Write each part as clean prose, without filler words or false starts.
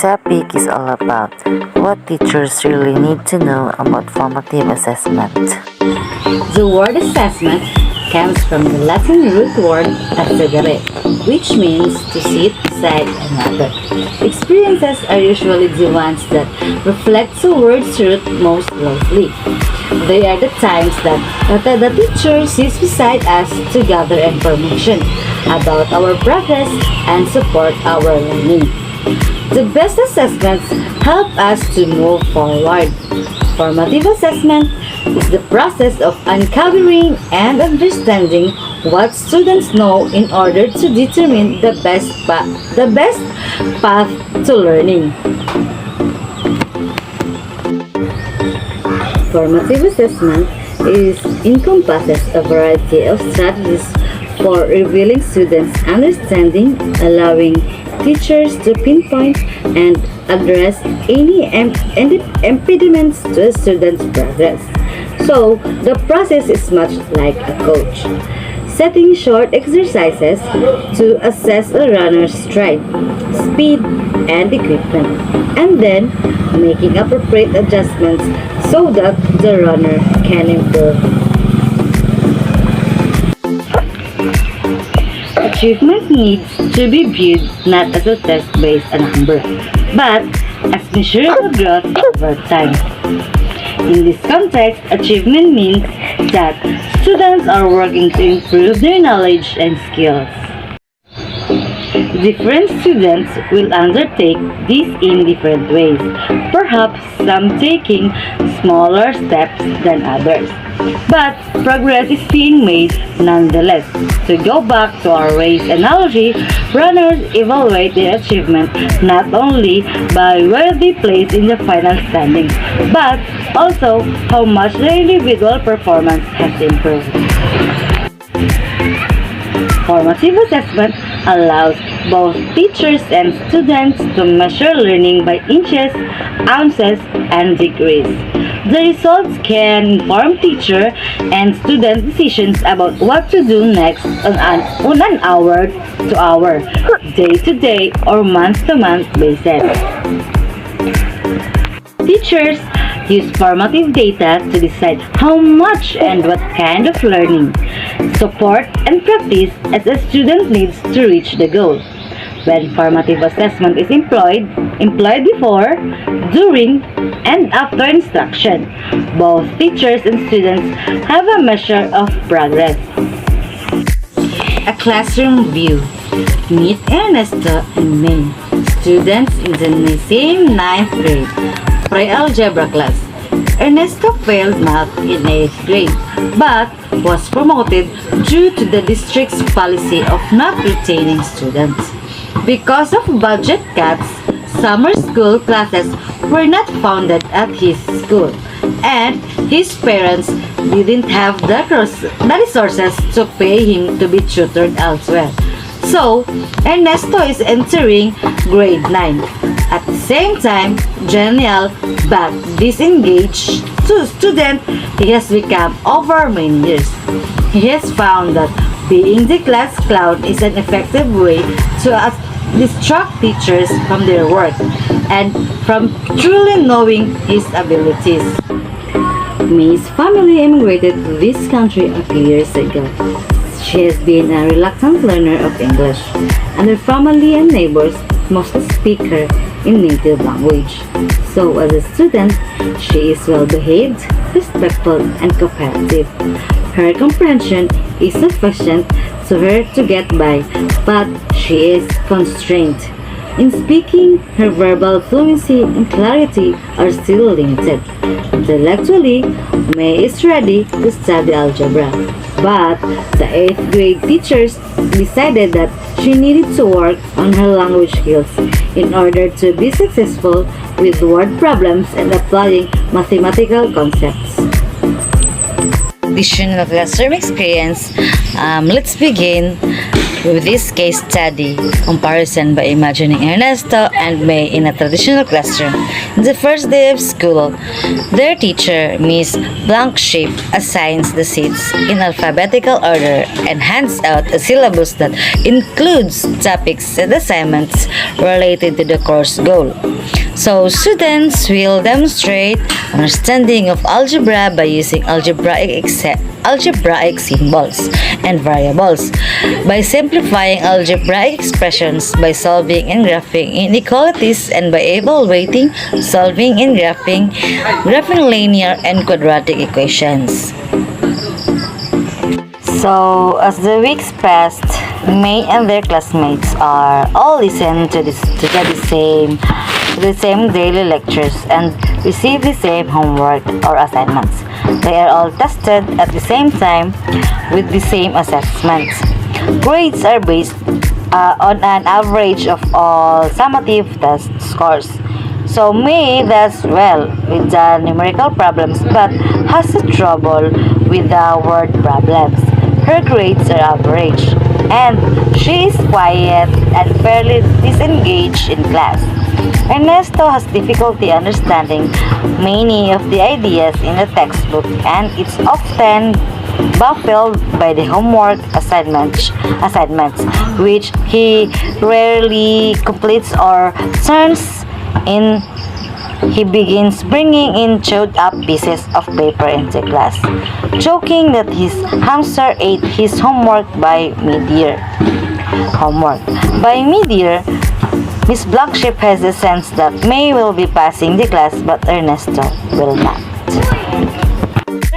topic is all about what teachers really need to know about formative assessment. The word assessment comes from the Latin root word assegere, which means to sit beside another. Experiences are usually the ones that reflect the word's root most closely. They are the times that the teacher sits beside us to gather information about our progress and support our learning. The best assessments help us to move forward. Formative assessment is the process of uncovering and understanding what students know in order to determine the best path to learning. Formative assessment encompasses a variety of strategies for revealing students' understanding, allowing teachers to pinpoint and address any impediments to a student's progress. So, the process is much like a coach, setting short exercises to assess a runner's stride, speed, and equipment, and then making appropriate adjustments so that the runner can improve. Achievement needs to be viewed not as a test based on number, but as measurable growth over time. In this context, achievement means that students are working to improve their knowledge and skills. Different students will undertake this in different ways, perhaps some taking smaller steps than others. But progress is being made nonetheless. To go back to our race analogy, runners evaluate their achievement not only by where they place in the final standings, but also how much their individual performance has improved. Formative assessment allows both teachers and students to measure learning by inches, ounces, and degrees. The results can inform teacher and student decisions about what to do next on an hour-to-hour, day-to-day, or month-to-month basis. Teachers use formative data to decide how much and what kind of learning, support, and practice as a student needs to reach the goal. When formative assessment is employed before, during, and after instruction, both teachers and students have a measure of progress. A classroom view. Meet Ernesto and May, students in the same 9th grade pre-algebra class. Ernesto failed math in 8th grade, but was promoted due to the district's policy of not retaining students. Because of budget cuts, summer school classes were not founded at his school, and his parents didn't have the resources to pay him to be tutored elsewhere. So, Ernesto is entering grade 9. At the same time, genial but disengaged student he has become over many years. He has found that being the class clown is an effective way to distract teachers from their work and from truly knowing his abilities. May's family immigrated to this country a few years ago. She has been a reluctant learner of English, and her family and neighbors mostly speak her in native language. So as a student, she is well-behaved, respectful, and cooperative. Her comprehension is sufficient to her to get by, but she is constrained. In speaking, her verbal fluency and clarity are still limited. Intellectually, May is ready to study algebra, but the 8th grade teachers decided that she needed to work on her language skills in order to be successful with word problems and applying mathematical concepts. Additional classroom experience. Let's begin With this case study comparison by imagining Ernesto and May in a traditional classroom. In the first day of school, their teacher, Miss Blankshape, assigns the seats in alphabetical order and hands out a syllabus that includes topics and assignments related to the course goal. So students will demonstrate understanding of algebra by using algebraic symbols and variables, by simplifying algebraic expressions, by solving and graphing inequalities, and by evaluating, solving and graphing linear and quadratic equations. So, as the weeks passed, May and their classmates are all listening to the same daily lectures and receive the same homework or assignments. They are all tested at the same time with the same assessments. Grades are based on an average of all summative test scores. So May does well with the numerical problems but has a trouble with the word problems. Her grades are average and she is quiet and fairly disengaged in class. Ernesto has difficulty understanding many of the ideas in the textbook and it's often baffled by the homework assignments which he rarely completes or turns in. He begins bringing in chewed up pieces of paper into class, joking that his hamster ate his homework by mid-year. By mid-year, Miss Blackship has a sense that May will be passing the class but Ernesto will not.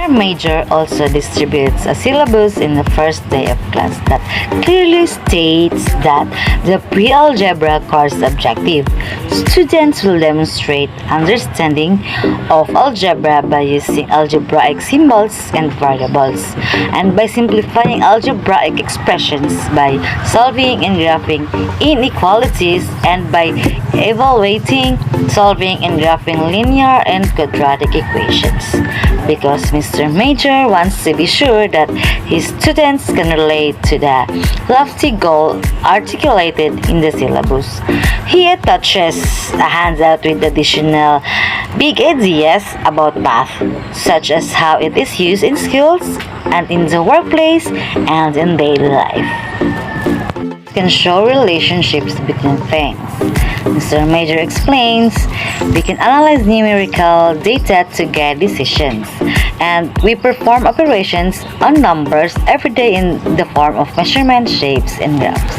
Mr. Major also distributes a syllabus in the first day of class that clearly states that the pre-algebra course objective. Students will demonstrate understanding of algebra by using algebraic symbols and variables, and by simplifying algebraic expressions, by solving and graphing inequalities, and by evaluating, solving and graphing linear and quadratic equations. Because Mr. Major wants to be sure that his students can relate to the lofty goal articulated in the syllabus, he attaches a handout with additional big ideas about math, such as how it is used in schools and in the workplace and in daily life. It can show relationships between things. Mr. Major explains, we can analyze numerical data to get decisions, and we perform operations on numbers every day in the form of measurement, shapes, and graphs.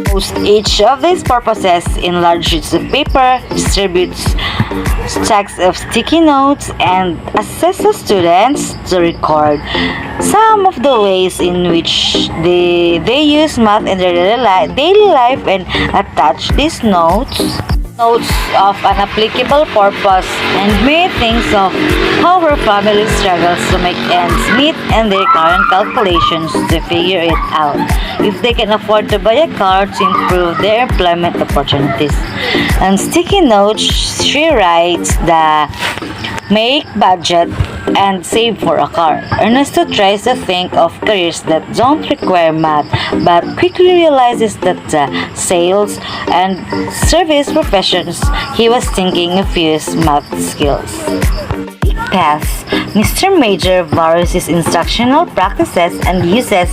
Post each of these purposes in large sheets of paper, distributes stacks of sticky notes, and assesses students to record some of the ways in which they use math in their daily life and attach these notes of an applicable purpose, and May thinks of how her family struggles to make ends meet and their current calculations to figure it out if they can afford to buy a car to improve their employment opportunities. On sticky notes, she writes the make budget and save for a car. Ernesto tries to think of careers that don't require math but quickly realizes that sales and service professions he was thinking of use math skills. Pass. Mr. Major varies his instructional practices and uses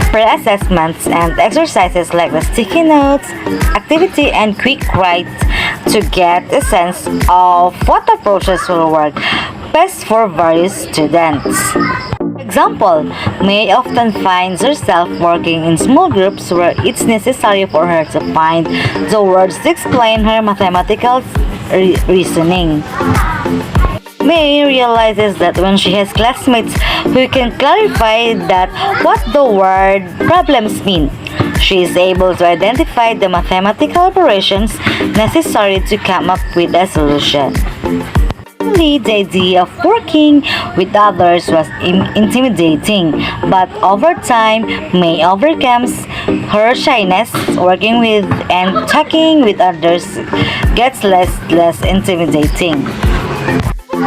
pre-assessments and exercises like the sticky notes, activity, and quick write to get a sense of what approaches will work best for various students. For example, May often finds herself working in small groups where it's necessary for her to find the words to explain her mathematical reasoning. May realizes that when she has classmates who can clarify that what the word problems mean, she is able to identify the mathematical operations necessary to come up with a solution. The idea of working with others was intimidating, but over time, May overcomes her shyness. Working with and talking with others gets less intimidating.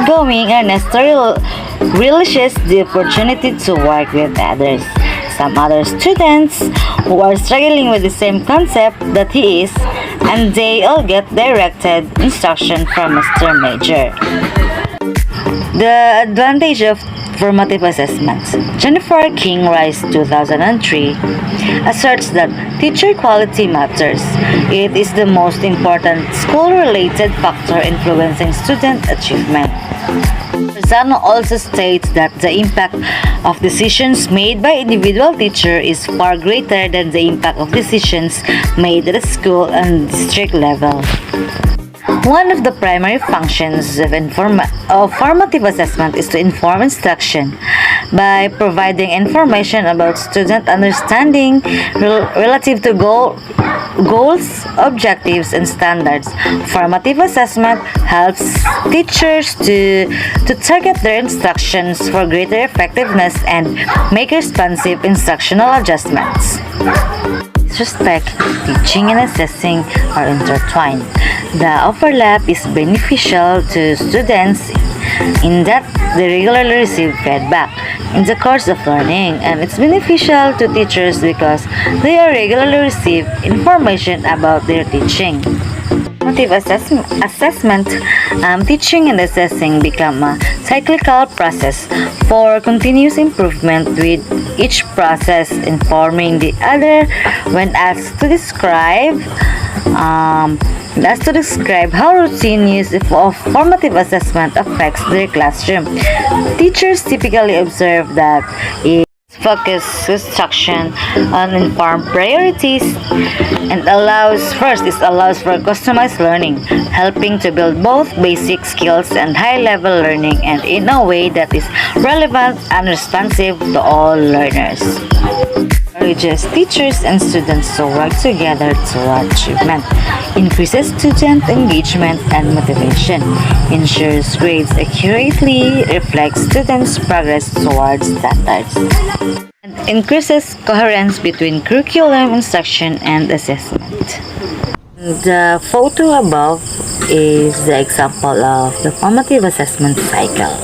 Going, Ernesto relishes the opportunity to work with others. some other students who are struggling with the same concept that he is, and they all get directed instruction from Mr. Major. The advantage of formative assessments. Jennifer King Rice 2003 asserts that teacher quality matters. It is the most important school-related factor influencing student achievement. Zano also states that the impact of decisions made by individual teacher is far greater than the impact of decisions made at the school and district level. One of the primary functions of formative assessment is to inform instruction by providing information about student understanding relative to goals, objectives, and standards. Formative assessment helps teachers to target their instructions for greater effectiveness and make responsive instructional adjustments. Respect, teaching and assessing are intertwined. The overlap is beneficial to students in that they regularly receive feedback in the course of learning, and it's beneficial to teachers because they are regularly receive information about their teaching. Formative assessment, teaching and assessing become a cyclical process for continuous improvement, with each process informing the other. When asked to describe how routine use of formative assessment affects their classroom, teachers typically observe that it focuses instruction on informed priorities and allows for customized learning, helping to build both basic skills and high-level learning, and in a way that is relevant and responsive to all learners. Encourages teachers and students to work together toward achievement, increases student engagement and motivation, ensures grades accurately reflect students' progress towards standards, and increases coherence between curriculum, instruction, and assessment. The photo above is the example of the formative assessment cycle.